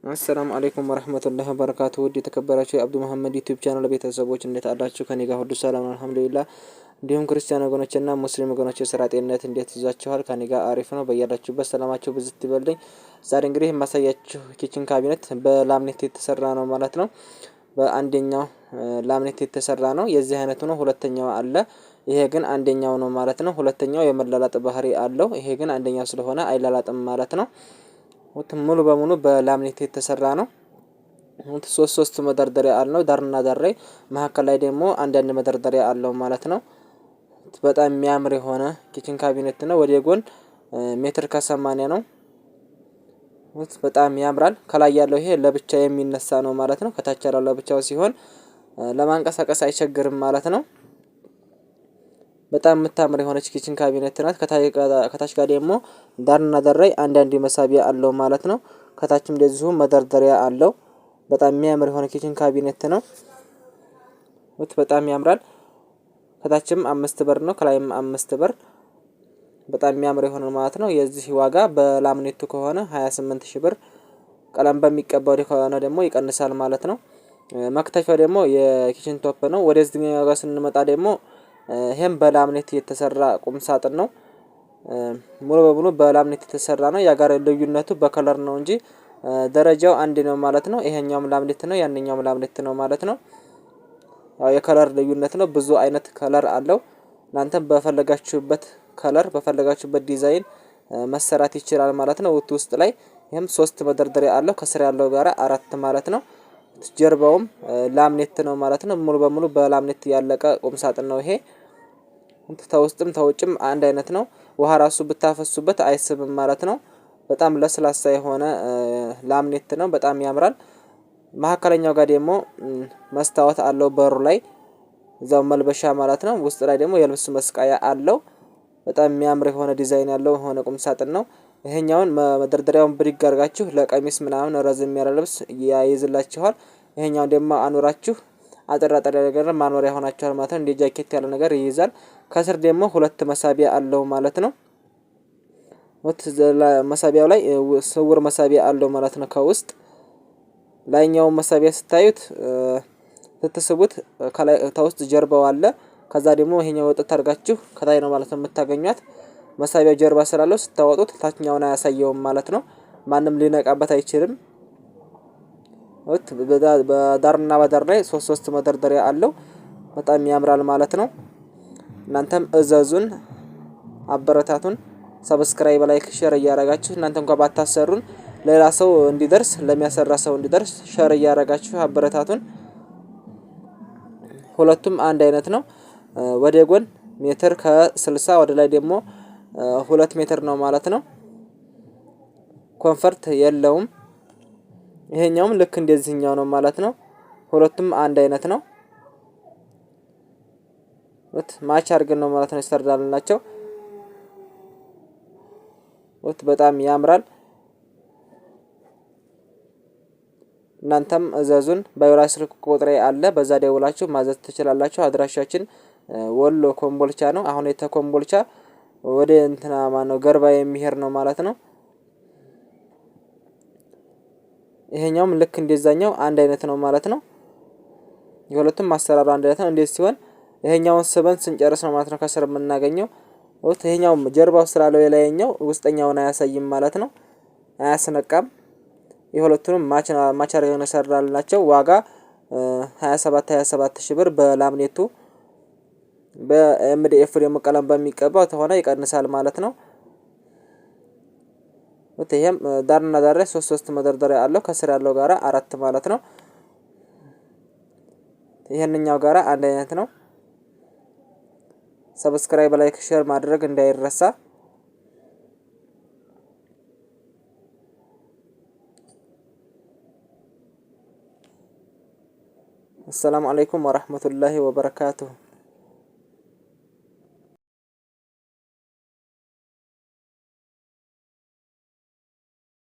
አሰላሙ አለይኩም ወራህመቱላሂ ወበረካቱሁ። ውድ የተከበራችሁ የአብዱ መሐመድ ዩቲዩብ ቻናል ቤተሰቦች እንዴት አላችሁ? ከኔ ጋር ሁሉ ሰላም ነው አልሐምዱሊላህ። እንዲሁም ክርስቲያን ወገኖችና ሙስሊም ወገኖች የሥራ ጤንነት እንዴት ይዟችኋል? ከኔ ጋር አሪፍ ነው። በያላችሁበት ሰላማችሁ ብዝት ይበልኝ። ዛሬ እንግዲህ የማሳያችሁ ኪችን ካቢኔት በላምኔት የተሰራ ነው ማለት ነው። በአንደኛው ላምኔት የተሰራ ነው። የዚህ አይነቱ ነው። ሁለተኛው አለ። ይሄ ግን አንደኛው ነው ማለት ነው። ሁለተኛው የመላላጥ ባህሪ አለው። ይሄ ግን አንደኛው ስለሆነ አይላላጥም ማለት ነው። ሙሉ በሙሉ በላምኔት የተሰራ ነው። ሶስት መደርደሪያ አለው ዳርና ዳር ላይ፣ መሀከል ላይ ደግሞ አንዳንድ መደርደሪያ አለው ማለት ነው። በጣም የሚያምር የሆነ ኪችን ካቢኔት ነው። ወደ ጎን ሜትር ከ80 ነው። በጣም ያምራል። ከላይ ያለው ይሄ ለብቻ የሚነሳ ነው ማለት ነው። ከታች ያለው ለብቻው ሲሆን ለማንቀሳቀስ አይቸግርም ማለት ነው። በጣም የምታምር የሆነች ኪችን ካቢኔት ናት። ከታች ጋር ደግሞ ዳርና ዳር ላይ አንዳንድ መሳቢያ አለው ማለት ነው። ከታችም እንደዚሁ መደርደሪያ አለው። በጣም የሚያምር የሆነ ኪችን ካቢኔት ነው። በጣም ያምራል። ከታችም 5 በር ነው፣ ከላይም 5 በር። በጣም የሚያምር የሆነ ማለት ነው። የዚህ ዋጋ በላምኔቱ ከሆነ 28000 ብር፣ ቀለም በሚቀባው ከሆነ ደግሞ ይቀንሳል ማለት ነው። መክተፊያው ደግሞ የኪችን ቶፕ ነው። ወደዚህኛው ጋር ስንመጣ ደግሞ ይሄም በላምኔት የተሰራ ቁም ሳጥን ነው። ሙሉ በሙሉ በላምኔት የተሰራ ነው። ያጋር ልዩነቱ በከለር ነው እንጂ ደረጃው አንድ ነው ማለት ነው። ይሄኛውም ላምኔት ነው፣ ያንኛውም ላምኔት ነው ማለት ነው። ያው የከለር ልዩነት ነው። ብዙ አይነት ከለር አለው። እናንተም በፈለጋችሁበት ከለር በፈለጋችሁበት ዲዛይን መሰራት ይችላል ማለት ነው። ውስጥ ላይ ይሄም 3 መደርደሪያ አለው። ከስር ያለው ጋራ 4 ማለት ነው። ጀርባውም ላምኔት ነው ማለት ነው። ሙሉ በሙሉ በላምኔት ያለቀ ቁም ሳጥን ነው ይሄ። ተውስጥም ተውጭም አንድ አይነት ነው። ውሃ ራሱ ብታፈሱበት አይስብም ማለት ነው። በጣም ለስላሳ የሆነ ላምኔት ነው። በጣም ያምራል። መሀከለኛው ጋር ደግሞ መስታወት አለው በሩ ላይ፣ እዛው መልበሻ ማለት ነው። ውስጥ ላይ ደግሞ የልብስ መስቀያ አለው። በጣም የሚያምር የሆነ ዲዛይን ያለው የሆነ ቁም ሳጥን ነው። ይሄኛውን መደርደሪያውን ብድግ አድርጋችሁ ለቀሚስ ምናምን ረዘም ያለ ልብስ ያይዝላችኋል። ይሄኛውን ደግሞ አኖራችሁ አጠር አጠር ያለ ነገር ማኖሪያ ሆናችኋል ማለት ነው። እንደ ጃኬት ያለ ነገር ይይዛል። ከስር ደግሞ 2 መሳቢያ አለው ማለት ነው። መሳቢያው ላይ ስውር መሳቢያ አለው ማለት ነው። ከውስጥ ላይኛው መሳቢያ ስታዩት ስትስቡት ከላይ ተውስጥ ጀርባው አለ። ከዛ ደግሞ ይሄኛው ወጥት አድርጋችሁ ከታይ ነው ማለት ነው የምታገኙት። መሳቢያው ጀርባ ስላለው ስታወጡት ታችኛውን አያሳየውም ማለት ነው። ማንም ሊነቃበት አይችልም። በዳርና በዳር ላይ 3 መደርደሪያ አለው። በጣም ያምራል ማለት ነው። እናንተም እዘዙን፣ አበረታቱን። ሰብስክራይብ፣ ላይክ፣ ሼር እያረጋችሁ እናንተ እንኳን ባታሰሩን ሌላ ሰው እንዲደርስ ለሚያሰራ ሰው እንዲደርስ ሼር እያረጋችሁ አበረታቱን። ሁለቱም አንድ አይነት ነው። ወደ ጎን ሜትር ከ60 ወደ ላይ ደግሞ 2 ሜትር ነው ማለት ነው። ኮንፈርት የለውም። ይሄኛውም ልክ እንደዚህኛው ነው ማለት ነው። ሁለቱም አንድ አይነት ነው። ማች አድርገን ነው ማለት ነው ይሰርዳልናቸው። በጣም ያምራል። እናንተም እዘዙን። ባዮራስ ስልክ ቁጥሬ አለ፣ በዛ ደውላችሁ ማዘዝ ትችላላችሁ። አድራሻችን ወሎ ኮምቦልቻ ነው። አሁን የተኮምቦልቻ ወደ እንትና ማነው ገርባ የሚሄድ ነው ማለት ነው። ይሄኛውም ልክ እንደዛኛው አንድ አይነት ነው ማለት ነው። የሁለቱም አሰራሩ አንድ አይነት ነው። እንዴት ሲሆን ይሄኛውን ስበን ስንጨርስ ነው ማለት ነው ከስር የምናገኘው። ይሄኛውም ጀርባው ስላለው የላይኛው ውስጠኛውን አያሳይም ማለት ነው። አያስነቃም። የሁለቱንም ማች አድርገን ሰራልናቸው። ዋጋ 27000 ብር በላምኔቱ። በኤምዲኤፍ ደግሞ ቀለም በሚቀባው ተሆነ ይቀንሳል ማለት ነው። ይሄም ዳርና ዳር ላይ 3 መደርደሪያ አለው። ከስር ያለው ጋራ 4 ማለት ነው። ይሄንኛው ጋራ አንድ አይነት ነው። ሰብስክራይብ፣ ላይክ፣ ሼር ማድረግ እንዳይረሳ። السلام عليكم ورحمة الله وبركاته.